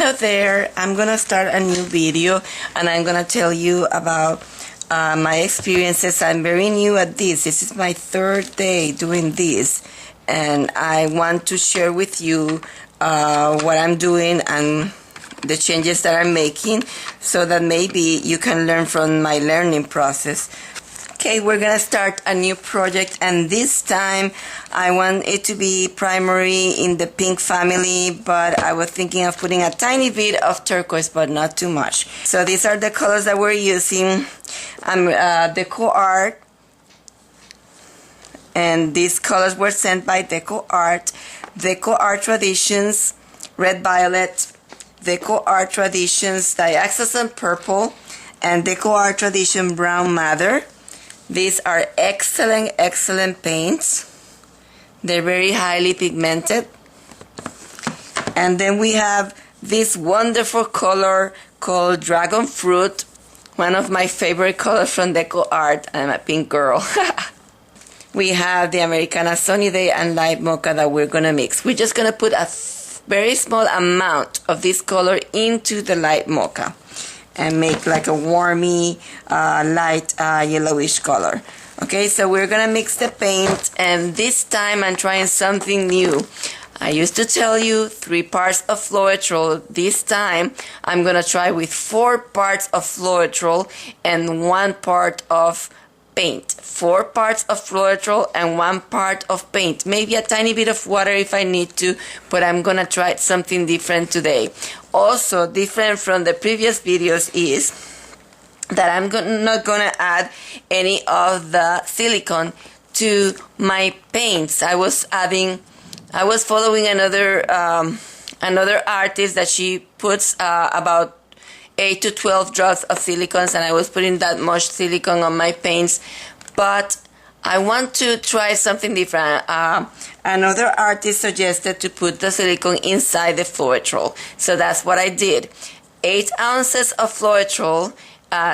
Hello there, I'm gonna start a new video and I'm gonna tell you about my experiences. I'm very new at this. This is my third day doing this and I want to share with you what I'm doing and the changes that I'm making so that maybe you can learn from my learning process. Okay, we're gonna start a new project and this time I want it to be primary in the pink family, but I was thinking of putting a tiny bit of turquoise but not too much. So these are the colors that we're using. I'm DecoArt, and these colors were sent by DecoArt. DecoArt Traditions Red Violet, DecoArt Traditions Diaxosan Purple, and DecoArt Tradition Brown Madder. These are excellent paints. They're very highly pigmented. And then we have this wonderful color called Dragon Fruit, one of my favorite colors from DecoArt. I'm a pink girl. We have the Americana Sunny Day and Light Mocha that we're gonna mix. We're just gonna put a very small amount of this color into the light mocha and make like a warmy, light yellowish color. Okay, so we're gonna mix the paint, and this time I'm trying something new. I used to tell you 3 parts of Floetrol. This time I'm gonna try with 4 parts of Floetrol and 1 part of paint. 4 parts of Floetrol and 1 part of paint. Maybe a tiny bit of water if I need to, but I'm gonna try something different today. Also, different from the previous videos is that I'm not gonna add any of the silicone to my paints. I was following another artist that she puts about 8 to 12 drops of silicones, and I was putting that much silicone on my paints, but I want to try something different. Another artist suggested to put the silicone inside the Floetrol, so that's what I did. 8 ounces of Floetrol,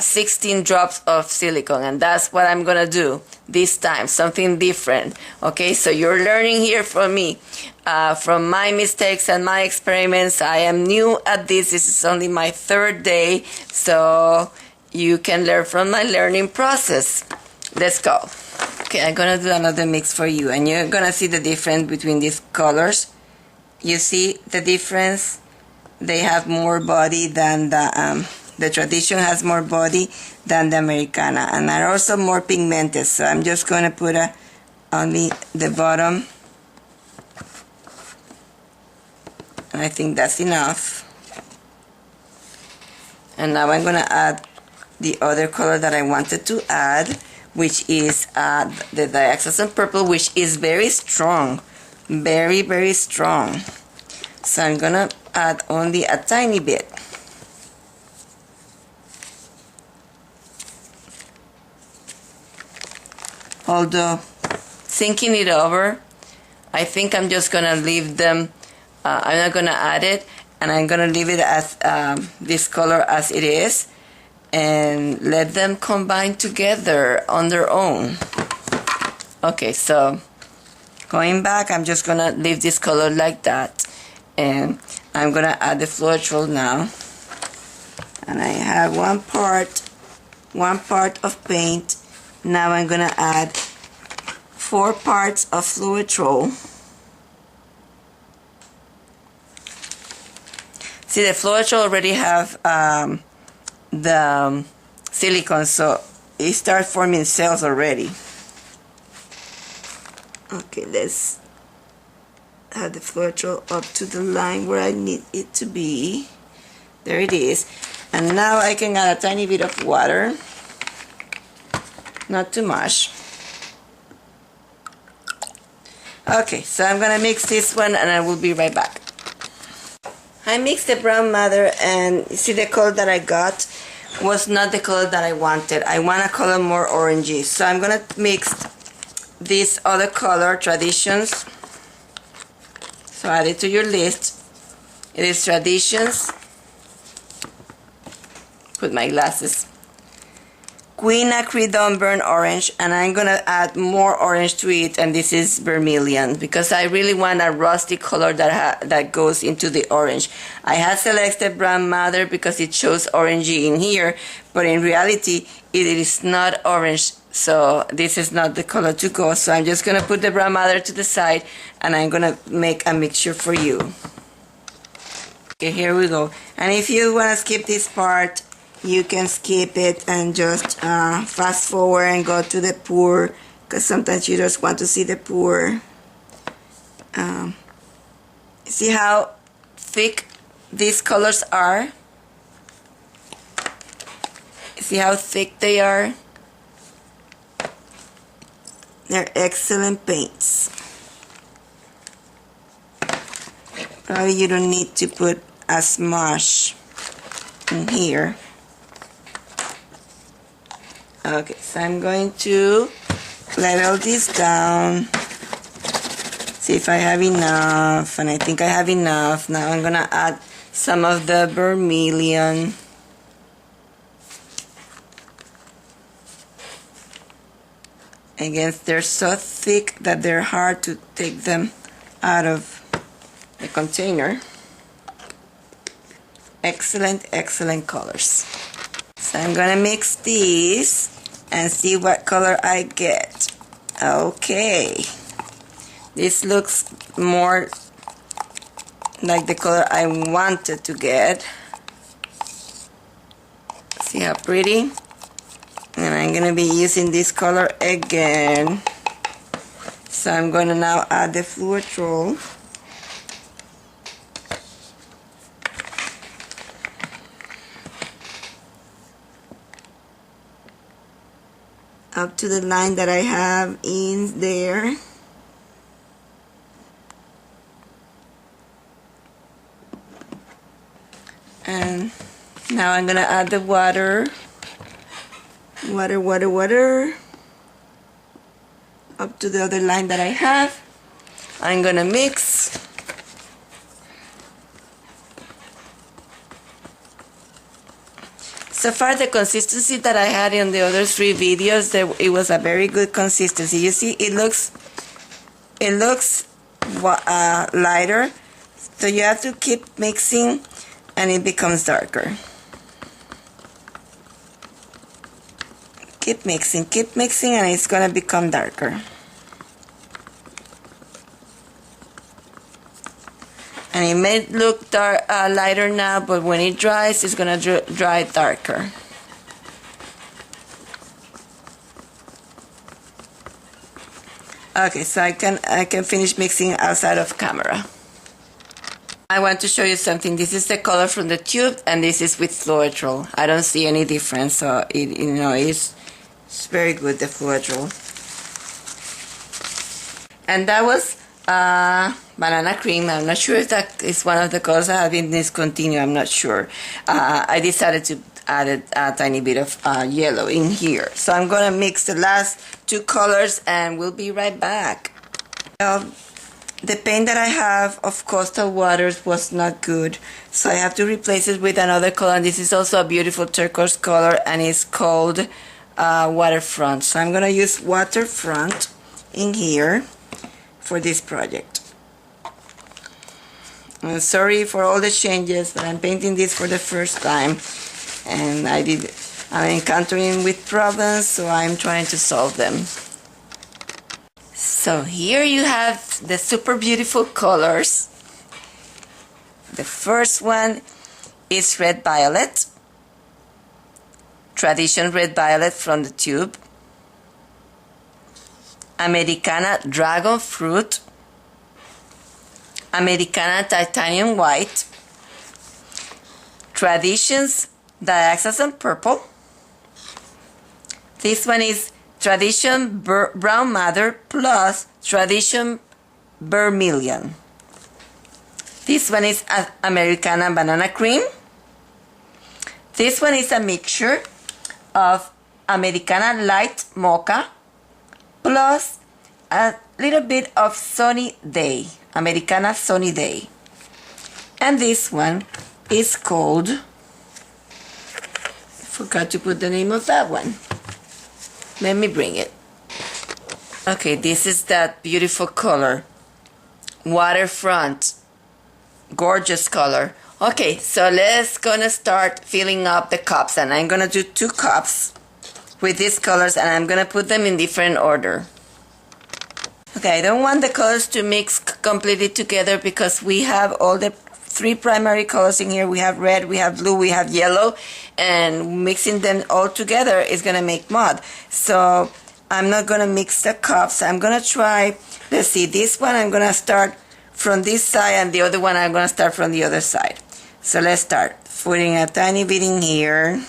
16 drops of silicone, and that's what I'm gonna do this time, something different. Okay, so you're learning here from me, from my mistakes and my experiments. I am new at this. This is only my 3rd day, so you can learn from my learning process. Let's go. Okay, I'm gonna do another mix for you, and you're gonna see the difference between these colors. You see the difference? They have more body than the Tradition has more body than the Americana, and are also more pigmented. So I'm just gonna put only the bottom, and I think that's enough. And now I'm gonna add the other color that I wanted to add, which is the Diaxosan Purple, which is very strong, very strong. So I'm gonna add only a tiny bit. Although, thinking it over, I think I'm just gonna leave them. I'm not gonna add it, and I'm gonna leave it as this color as it is, and let them combine together on their own. Okay, so going back, I'm just gonna leave this color like that, and I'm gonna add the Floetrol now, and I have 1 part of paint. Now I'm gonna add 4 parts of Floetrol. See, the Floetrol already have the silicone, so it starts forming cells already. Okay, let's have the Floetrol up to the line where I need it to be. There it is. And now I can add a tiny bit of water. Not too much. Okay, so I'm gonna mix this one and I will be right back. I mixed the brown madder, and you see the color that I got was not the color that I wanted. I want a color more orangey. So I'm gonna mix this other color, Traditions. So add it to your list. It is Traditions. Put my glasses. Queen Acrylic Burnt Orange, and I'm gonna add more orange to it, and this is vermilion because I really want a rusty color that goes into the orange. I had selected brown madder because it shows orangey in here, but in reality it is not orange, so this is not the color to go. So I'm just gonna put the brown madder to the side, and I'm gonna make a mixture for you. Okay, here we go. And if you wanna skip this part, you can skip it and just fast forward and go to the pour, because sometimes you just want to see the pour. See how thick these colors are? See how thick they are? They're excellent paints. Probably you don't need to put as much in here. Okay, so I'm going to level this down, see if I have enough, and I think I have enough. Now I'm gonna add some of the vermilion. Again, they're so thick that they're hard to take them out of the container. Excellent, excellent colors. So I'm gonna mix these and see what color I get. Okay, this looks more like the color I wanted to get. See how pretty? And I'm gonna be using this color again. So I'm gonna now add the Fluotrol. Up to the line that I have in there. And now I'm gonna add the water. Water. Up to the other line that I have. I'm gonna mix. So far, the consistency that I had in the other 3 videos, it was a very good consistency. You see, it looks lighter, so you have to keep mixing, and it becomes darker. Keep mixing, and it's gonna become darker. And it may look lighter now, but when it dries, it's gonna dry darker. Okay, so I can finish mixing outside of camera. I want to show you something. This is the color from the tube, and this is with Fluotrol. I don't see any difference, so it's very good, the Fluotrol. And that was banana cream. I'm not sure if that is one of the colors that have been discontinued. I'm not sure. I decided to add a tiny bit of yellow in here. So I'm going to mix the last 2 colors, and we'll be right back. The paint that I have of Coastal Waters was not good, so I have to replace it with another color. And this is also a beautiful turquoise color, and it's called Waterfront. So I'm going to use Waterfront in here for this project. I'm sorry for all the changes, but I'm painting this for the first time, and I'm encountering with problems, so I'm trying to solve them. So here you have the super beautiful colors. The first one is Red Violet, Tradition Red Violet from the tube, Americana Dragon Fruit, Americana Titanium White, Traditions Dioxazine Purple. This one is Tradition Brown Madder plus Tradition Vermilion. This one is Americana Banana Cream. This one is a mixture of Americana Light Mocha plus a little bit of Sunny Day, Americana Sunny Day. And this one is called, I forgot to put the name of that one, Let me bring it. Okay, this is that beautiful color. Waterfront. Gorgeous color. Okay, so let's gonna start filling up the cups, and I'm gonna do 2 cups with these colors, and I'm gonna put them in different order. Okay, I don't want the colors to mix completely together because we have all the 3 primary colors in here. We have red, we have blue, we have yellow, and mixing them all together is gonna make mud. So I'm not gonna mix the cups. I'm gonna try, let's see, this one I'm gonna start from this side, and the other one I'm gonna start from the other side. So let's start putting a tiny bit in here.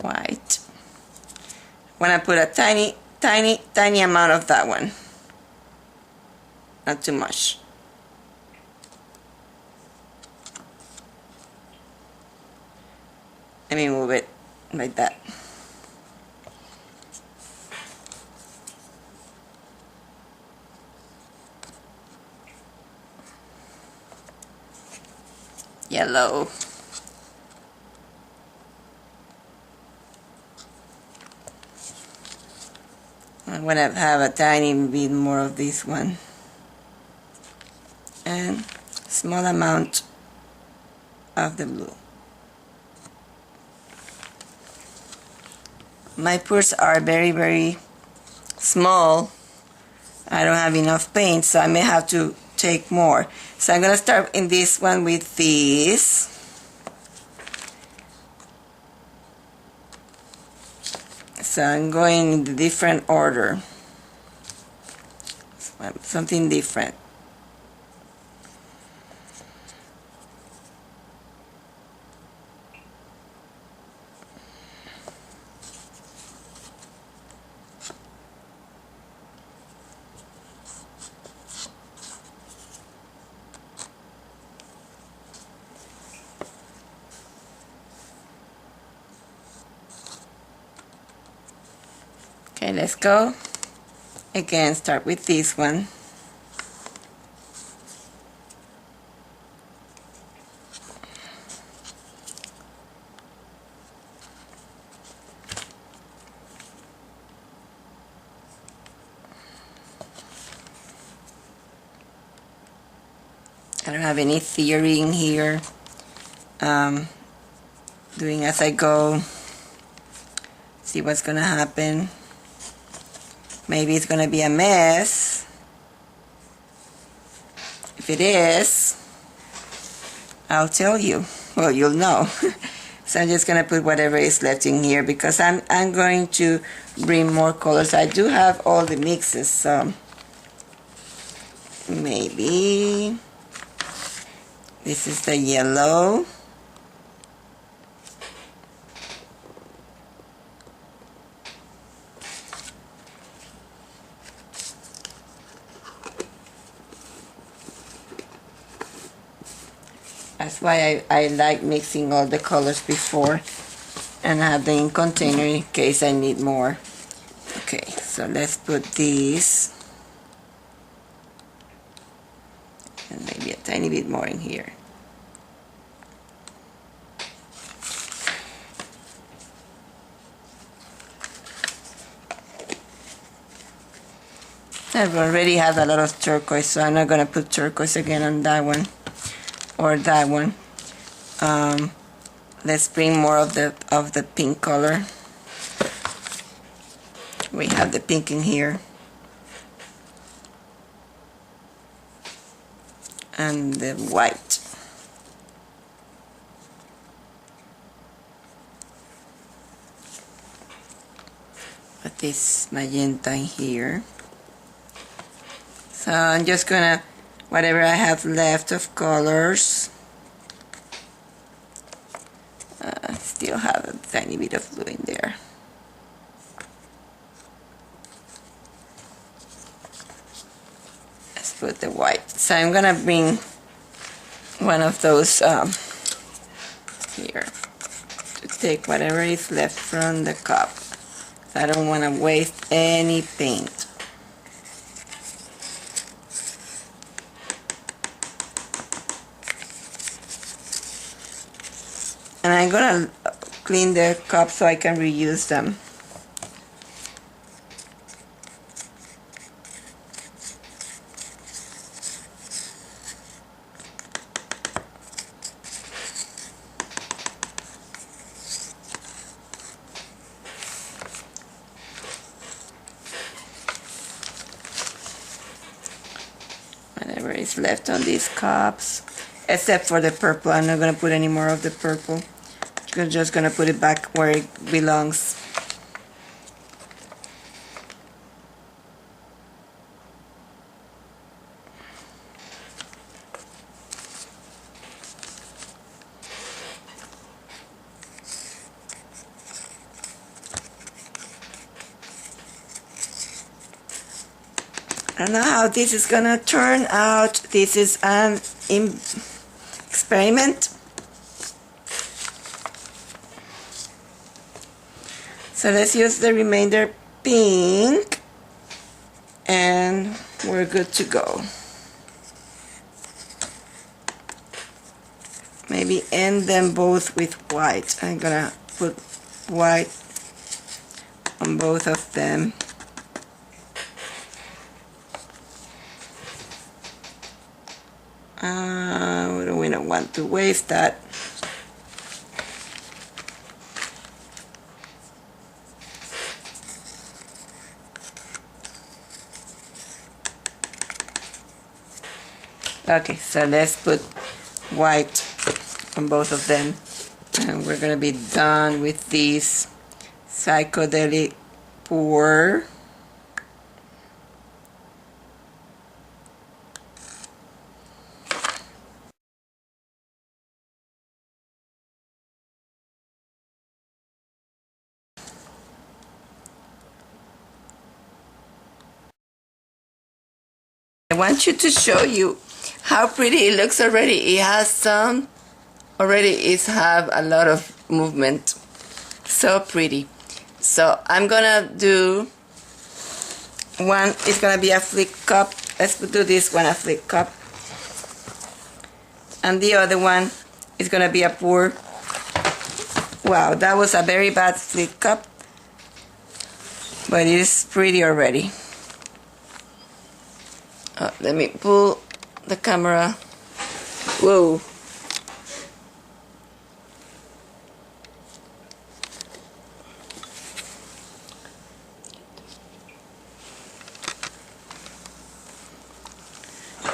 White. When I put a tiny amount of that one. Not too much. Let me move it like that. Yellow. I'm going to have a tiny bit more of this one. And small amount of the blue. My pours are very small. I don't have enough paint, so I may have to take more. So I'm going to start in this one with this. So I'm going in the different order. Something different. Okay, let's go. Again, start with this one. I don't have any theory in here. Doing as I go. See what's gonna happen. Maybe it's gonna be a mess. If it is, I'll tell you. Well, you'll know. So I'm just gonna put whatever is left in here because I'm going to bring more colors. I do have all the mixes, so maybe this is the yellow. That's why I like mixing all the colors before and have them in container in case I need more. Okay, so let's put these and maybe a tiny bit more in here. I've already had a lot of turquoise, so I'm not going to put turquoise again on that one. Or that one. Let's bring more of the pink color. We have the pink in here, and the white. Put this magenta in here. So I'm just gonna, whatever I have left of colors, still have a tiny bit of blue in there. Let's put the white. So I'm gonna bring one of those here to take whatever is left from the cup. I don't want to waste any paint. And I'm gonna clean the cup so I can reuse them. Whatever is left on these cups, except for the purple. I'm not gonna put any more of the purple. I'm just gonna put it back where it belongs. I don't know how this is gonna turn out. This is an experiment. So let's use the remainder pink and we're good to go. Maybe end them both with white. I'm gonna put white on both of them. We don't want to waste that. Okay, so let's put white on both of them. And we're going to be done with this psychedelic pour. I want you to show you how pretty it looks already. It has some, already it's have a lot of movement. So pretty. So I'm gonna do one, it's gonna be a flick cup. Let's do this one, a flick cup. And the other one is gonna be a pour. Wow, that was a very bad flick cup, but it is pretty already. Let me pull the camera. Whoa.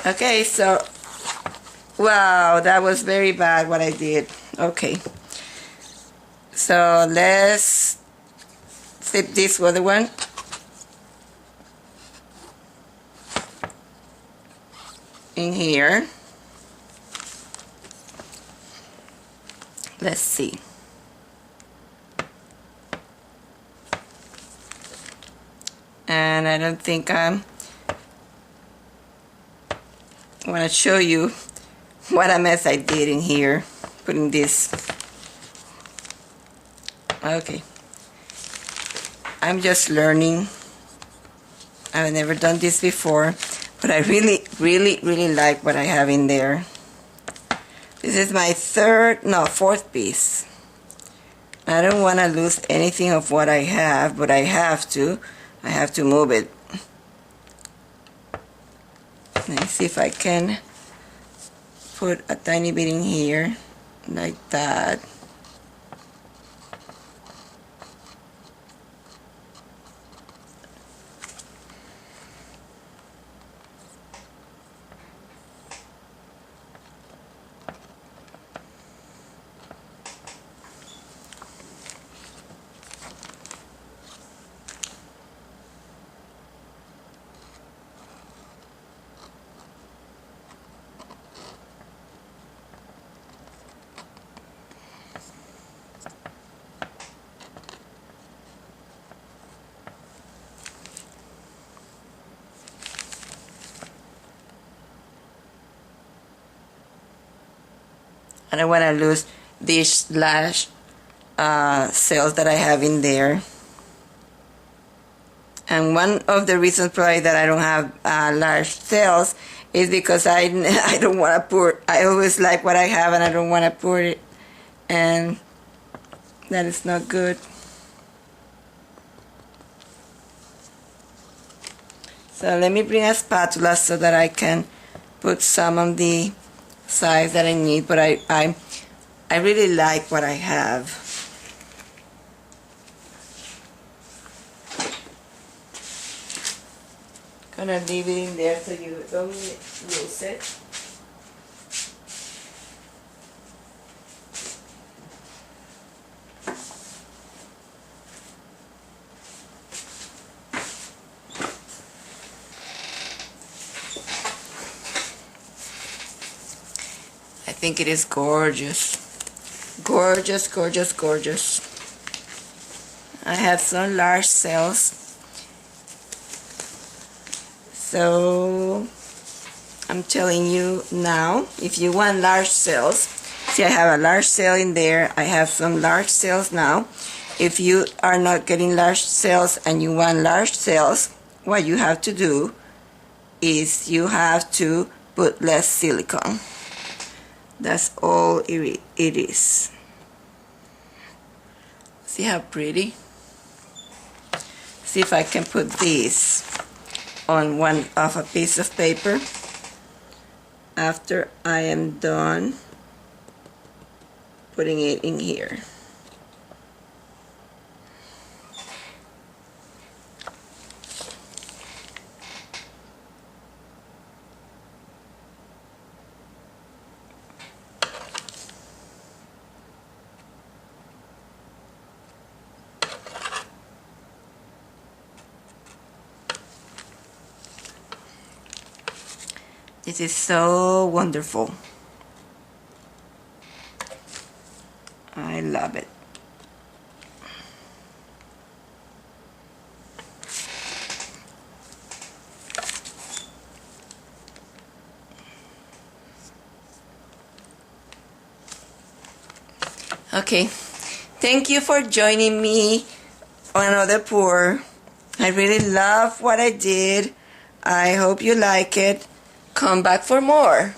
Okay, so wow, that was very bad what I did. Okay, so let's flip this other one. In here. Let's see. And I don't think I want to show you what a mess I did in here putting this. Okay, I'm just learning. I've never done this before, but I really like what I have in there. This is my fourth piece. I don't want to lose anything of what I have, but I have to move it. Let me see if I can put a tiny bit in here, like that. I don't want to lose this lash cells that I have in there. And one of the reasons probably that I don't have large cells is because I don't want to pour. I always like what I have and I don't want to pour it, and that is not good. So let me bring a spatula so that I can put some of the size that I need, but I really like what I have. Gonna leave it in there so you don't lose it. I think it is gorgeous. Gorgeous, gorgeous, gorgeous. I have some large cells. So I'm telling you now, if you want large cells, see, I have a large cell in there. I have some large cells now. If you are not getting large cells and you want large cells, what you have to do is you have to put less silicone. That's all it is. See how pretty? See if I can put these on one of a piece of paper after I am done putting it in here. This is so wonderful. I love it. Okay, thank you for joining me on another pour. I really love what I did. I hope you like it. Come back for more.